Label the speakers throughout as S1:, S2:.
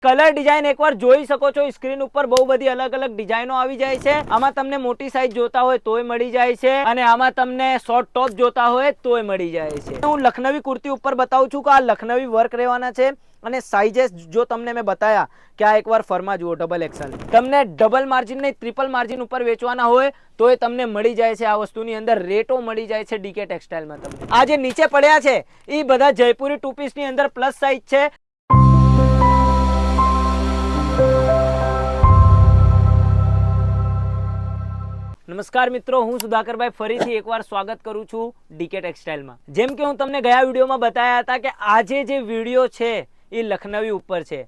S1: Colour design એકવાર જોઈ શકો છો સ્ક્રીન ઉપર બહુ બધી અલગ અલગ ડિઝાઇનો આવી જાય છે। આમાં તમને મોટી સાઈઝ જોતા હોય તોય મળી જાય છે અને આમાં તમને શોર્ટ ટોપ જોતા હોય તોય મળી જાય છે। હું લખનવી કુર્તી ઉપર બતાવું છું કે આ લખનવી વર્ક રહેવાના છે અને સાઇઝેસ જો તમને મેં બતાયા કે આ એકવાર ફરમાં જુઓ ડબલ એક્સેલ તમને ડબલ માર્જિન નહીં ટ્રિપલ માર્જિન ઉપર વેચવાના હોય તો એ તમને મળી જાય છે। આ વસ્તુની અંદર રેટો મળી જાય છે ડીકે ટેક્સટાઇલમાં। તમને આ જે નીચે પડ્યા છે એ બધા જયપુરી ટુ પીસની અંદર પ્લસ સાઇઝ છે। નમસ્કાર મિત્રો, હું સુધાકરભાઈ ફરીથી એકવાર સ્વાગત કરું છું ડીકે ટેક્સટાઇલમાં। જેમ કે હું તમને ગયા વિડીયોમાં બતાવ્યા હતા કે આજે જે વિડીયો છે એ લખનવી ઉપર છે।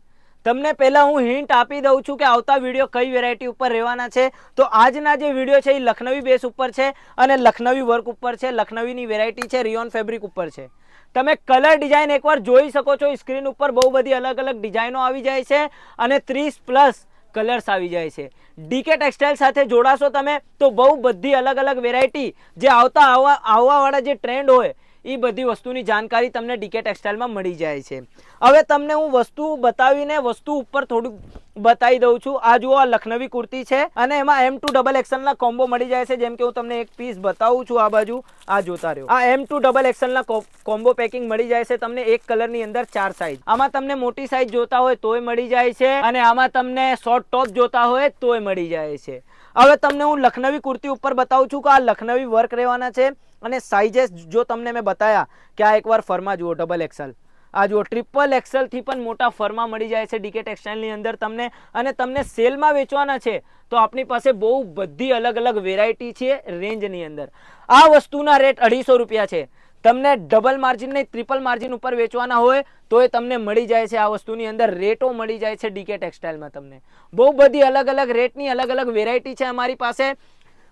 S1: તમને પહેલા હું હિન્ટ આપી દઉં છું કે આવતા વિડીયો કઈ વેરાયટી ઉપર રહેવાના છે। તો આજના જે વિડીયો છે એ લખનવી બેસ ઉપર છે અને લખનવી વર્ક ઉપર છે। લખનવીની વેરાયટી છે રિયોન ફેબ્રિક ઉપર છે। તમે કલર ડિઝાઇન એકવાર જોઈ શકો છો સ્ક્રીન ઉપર બહુ બધી અલગ અલગ ડિઝાઇનો આવી જાય છે અને 30+ કલર્સ આવી જાય છે। ડીકે ટેક્સટાઇલ સાથે જોડાશો તમે તો બહુ બધી અલગ અલગ વેરાયટી જે આવવાવાળા જે ટ્રેન્ડ હોય એ બધી વસ્તુની જાણકારી તમને ડીકે ટેક્સટાઇલમાં મળી જાય છે। હવે તમને હું વસ્તુ બતાવીને વસ્તુ ઉપર થોડુંક બતાવી દઉં છું। આ જુઓ આ લખનવી કુર્તી છે અને એમાં M2 XL કોમ્બો મળી જાય છે। જેમ કે હું તમને એક પીસ બતાવું છું, આ બાજુ આ જોતા રહ્યો, આ M2 XL કોમ્બો પેકિંગ મળી જાય છે તમને એક કલરની અંદર 4 સાઇઝ। આમાં તમને મોટી સાઇઝ જોતા હોય તોય મળી જાય છે અને આમાં તમને શોર્ટ ટોપ જોતા હોય તોય મળી જાય છે। હવે તમને હું લખનવી કુર્તી ઉપર બતાવું છું કે આ લખનવી વર્ક રહેવાના છે અને સાઇઝેસ જો તમને મેં બતાયા કે આ એકવાર ફરમાં જુઓ ડબલ એક્સેલ, આ જુઓ ટ્રિપલ એક્સેલ થી પણ મોટા ફરમાં મળી જાય છે ડીકે ટેક્સટાઇલની અંદર તમને। અને તમને સેલમાં વેચવાના છે તો આપણી પાસે બહુ બધી અલગ અલગ વેરાયટી છે રેન્જની અંદર। આ વસ્તુના રેટ 250 રૂપિયા છે। તમને ડબલ માર્જિન નહીં ટ્રિપલ માર્જિન ઉપર વેચવાના હોય તો એ તમને મળી જાય છે। આ વસ્તુની અંદર રેટો મળી જાય છે ડીકે ટેક્સટાઇલમાં। તમને બહુ બધી અલગ અલગ રેટની અલગ અલગ વેરાયટી છે અમારી પાસે।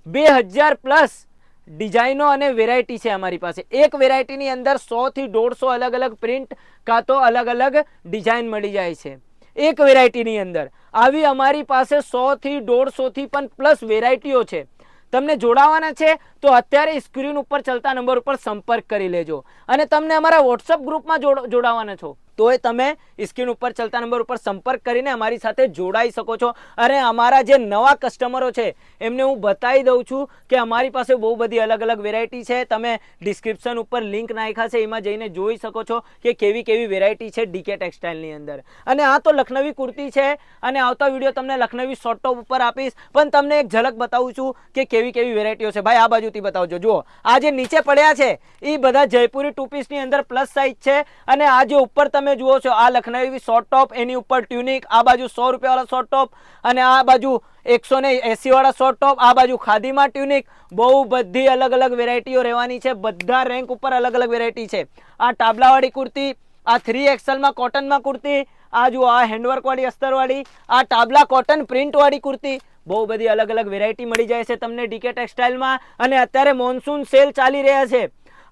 S1: 2000+ ડિઝાઇનો અને વેરાયટી છે અમારી પાસે। એક વેરાયટીની અંદર 100 થી 150 અલગ અલગ પ્રિન્ટ કાં તો અલગ અલગ ડિઝાઇન મળી જાય છે એક વેરાયટીની અંદર। આવી અમારી પાસે 100 થી 150 થી પણ પ્લસ વેરાયટીઓ છે। તમને જોડાવાના છે તો અત્યારે સ્ક્રીન ઉપર ચાલતા નંબર ઉપર સંપર્ક કરી લેજો અને તમને અમારા વોટ્સઅપ ગ્રુપમાં જોડાવાના છો તો એ તમે સ્ક્રીન ઉપર ચાલતા નંબર ઉપર સંપર્ક કરીને અમારી સાથે જોડાઈ શકો છો। અને અમારા જે નવા કસ્ટમરો છે એમને હું બતાવી દઉં છું કે અમારી પાસે બહુ બધી અલગ અલગ વેરાયટી છે। તમે ડિસ્ક્રિપ્શન ઉપર લિંક નાખ્યા છે એમાં જઈને જોઈ શકો છો કે કેવી કેવી વેરાયટી છે ડીકે ટેક્સટાઇલની અંદર। અને આ તો લખનવી કુર્તી છે અને આવતા વિડીયો તમને લખનવી શોર્ટ ટોપ ઉપર આપીશ, પણ તમને એક ઝલક બતાવું છું કે કેવી કેવી વેરાયટીઓ છે। ભાઈ આ બાજુથી બતાવજો, જુઓ આ જે નીચે પડ્યા છે એ બધા જયપુરી ટુ પીસની અંદર પ્લસ સાઇઝ છે અને આ જે ઉપર તમે જુઓ છો આ લખનવી શોર્ટ ટોપ, એની ઉપર ટ્યુનિક, આ બાજુ 100 રૂપિયા વાળા શોર્ટ ટોપ અને આ બાજુ 180 વાળા શોર્ટ ટોપ, આ બાજુ ખાદીમાં ટ્યુનિક, બહુ બધી અલગ અલગ વેરાયટીઓ રહેવાની છે। બધા રેન્ક ઉપર અલગ અલગ વેરાયટી છે। આ ટાબલાવાળી કુર્તી, આ 3XL કોટનમાં કુર્તી, આ જુઓ આ હેન્ડવર્ક વાળી અસ્તરવાળી, આ ટાબલા કોટન પ્રિન્ટ વાળી કુર્તી, બહુ બધી અલગ અલગ વેરાયટી મળી જાય છે તમને ડીકે ટેક્સટાઇલમાં। અને અત્યારે મોન્સૂન સેલ ચાલી રહ્યા છે।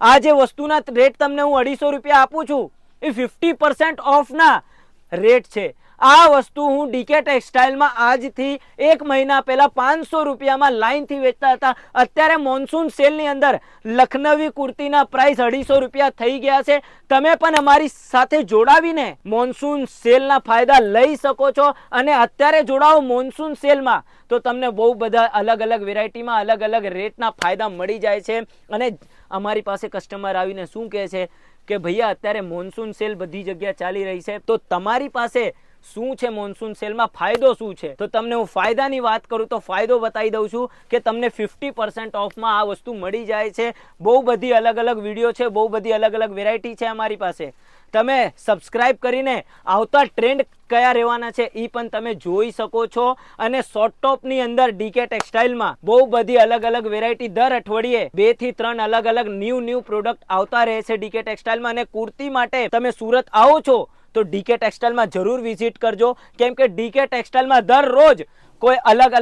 S1: આ જે વસ્તુના રેટ તમને હું 250 રૂપિયા આપું છું એ 50% ઓફના રેટ છે। આ વસ્તુ હું ડીકે ટેક્સટાઇલમાં આજથી 1 મહિના પહેલા 500 રૂપિયામાં લાઈનથી વેચતા હતા। અત્યારે મોન્સૂન સેલની અંદર લખનવી કુર્તીના પ્રાઇસ 250 રૂપિયા થઈ ગયા છે। તમે પણ અમારી સાથે જોડાવીને મોન્સૂન સેલના ફાયદા લઈ શકો છો અને અત્યારે જોડાઓ મોન્સૂન સેલમાં તો તમને બહુ બધા અલગ અલગ વેરાયટીમાં અલગ અલગ રેટના ફાયદા મળી જાય છે। અને અમારી પાસે કસ્ટમર આવીને શું કહે છે કે ભૈયા અત્યારે મોન્સૂન સેલ બધી જગ્યા ચાલી રહી છે તો તમારી પાસે શું છે મોન્સૂન સેલમાં ફાયદો શું છે? તો તમને હું ફાયદાની વાત કરું તો ફાયદો બતાવી દઉં છું કે તમને 50% ઓફમાં આ વસ્તુ મળી જાય છે। બહુ બધી અલગ અલગ વિડીયો છે, બહુ બધી અલગ અલગ વેરાયટી છે અમારી પાસે। તમે સબસ્ક્રાઇબ કરીને આવતા ટ્રેન્ડ કયા રહેવાના છે એ પણ તમે જોઈ શકો છો। અને શોર્ટ ટોપની અંદર ડીકે ટેક્સટાઇલમાં બહુ બધી અલગ અલગ વેરાયટી દર અઠવાડિયે 2 થી 3 અલગ અલગ ન્યૂ પ્રોડક્ટ આવતા રહે છે ડીકે ટેક્સટાઇલમાં। અને કુર્તી માટે તમે સુરત આવો છો તો ડીકે ટેક્સટાઇલમાં જરૂર વિઝિટ કરજો, કેમ કે ડીકે ટેક્સટાઇલમાં દરરોજ કોઈ અલગ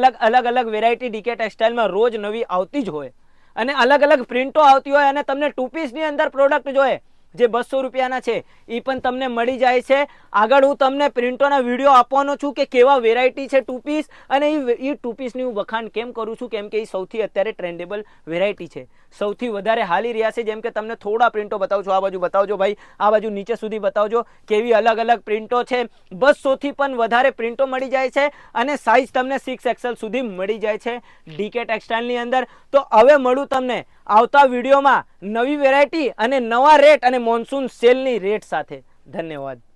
S1: અલગ વેરાયટી ડીકે ટેક્સટાઇલમાં રોજ નવી આવતી જ હોય અને અલગ અલગ પ્રિન્ટો આવતી હોય અને તમને ટુ પીસની અંદર પ્રોડક્ટ જોઈએ જે 200 રૂપિયાના છે એ પણ તમને મળી જાય છે. આગળ હું તમને પ્રિન્ટોના વિડીયો આપવાનો છું કે કેવા વેરાયટી છે ટુ પીસ, અને એ ટુ પીસની હું વખાણ કેમ કરું છું, કેમ કે એ સૌથી અત્યારે ટ્રેન્ડેબલ વેરાયટી છે, સૌથી વધારે હાલી રહ્યા છે. જેમ કે તમને થોડા પ્રિન્ટો બતાવું છું, આ બાજુ બતાવજો ભાઈ, આ બાજુ નીચે સુધી બતાવજો કેવી અલગ અલગ પ્રિન્ટો છે. 200 થી પણ વધારે પ્રિન્ટો મળી જાય છે અને સાઇઝ તમને 6XL સુધી મળી જાય છે ડીકે ટેક્સટાઇલની અંદર. તો હવે મળું તમને આવતા વિડીયોમાં નવી વેરાયટી અને નવા રેટ અને મોન્સૂન સેલની રેટ સાથે. ધન્યવાદ.